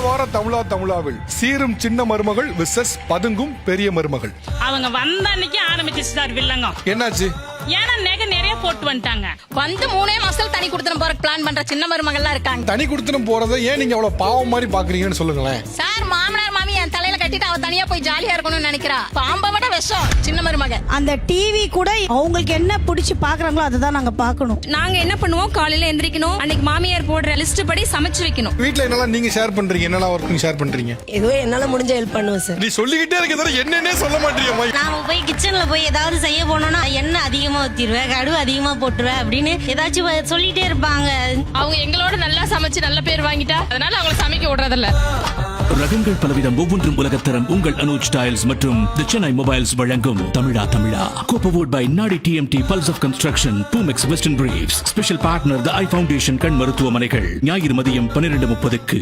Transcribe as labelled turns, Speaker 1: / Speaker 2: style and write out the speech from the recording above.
Speaker 1: வார தமிழாவில் சீரும் சின்ன மருமகள் விசஸ் பதுங்கும் பெரிய மருமகள்.
Speaker 2: அவங்க வந்த அன்னைக்கு ஆரம்பிச்சிச்சு சார் வில்லங்கம்.
Speaker 1: என்னாச்சு?
Speaker 2: ஏன்னா நகை நிறைய போட்டு வந்துட்டாங்க.
Speaker 3: வந்து 3 மாசத்துல தனி குடுத்தனம் போற பிளான் பண்ற சின்ன மருமகள்லாம் இருக்காங்க.
Speaker 1: தனி குடுத்தனம் போறதை ஏன் நீங்க அவ்வளவு பாவம் மாதிரி பாக்குறீங்கன்னு சொல்லுங்களேன்.
Speaker 3: சார் மாமனார் மாமி என் தலையில கட்டிட்டு அவ தனியா போய் ஜாலியா இருக்கணும்னு நினைக்கிறா. பாம்ப விட விஷம் சின்ன மருமக.
Speaker 4: அந்த டிவி கூட அவங்களுக்கு என்ன பிடிச்சி பாக்குறாங்களோ அதுதான் நாங்க பாக்கணும்.
Speaker 5: நாங்க என்ன பண்ணுவோம், காலையில எந்திரிக்கணும், அன்னைக்கு மாமியார் போடுற லிஸ்ட் படி சமைச்சு வைக்கணும்.
Speaker 1: வீட்ல என்னெல்லாம் நீங்க ஷேர் பண்றீங்க, என்னெல்லாம் ஒர்க் ஷேர் பண்றீங்க?
Speaker 6: ஏதோ என்னால முடிஞ்ச ஹெல்ப் பண்ணுவேன் சார்.
Speaker 1: நீ சொல்லிக்கிட்டே இருக்க என்னன்னே சொல்ல மாட்டீங்க.
Speaker 7: நாம போய் கிச்சன்ல போய் ஏதாவது செய்ய போனோம்னா எண்ணெய் அதிகமா ஊத்திடுவேன், கடுகு அதிகமா போட்டுருவேன் அப்படின்னு ஏதாச்சும் சொல்லிட்டே இருப்பாங்க.
Speaker 3: அவங்க எங்களோட நல்லா சமைச்சு நல்ல பேர் வாங்கிட்டா அதனால அவங்கள சமைக்க விடுறதில்ல.
Speaker 8: ரகங்கள் பலவிதம், ஒவ்வொன்றும் உலகத்தரம். உங்கள் அனுஜ் ஸ்டைல்ஸ் மற்றும் தி சென்னை மொபைல்ஸ் வழங்கும் தமிழா கோபவோட் பை நாடி TMT, பல்ஸ் ஆஃப் கன்ஸ்ட்ரக்ஷன், பூமெக்ஸ் western briefs. Special partner the eye foundation கண் மருத்துவமனைகள். ஞாயிறு மதியம் 12:30.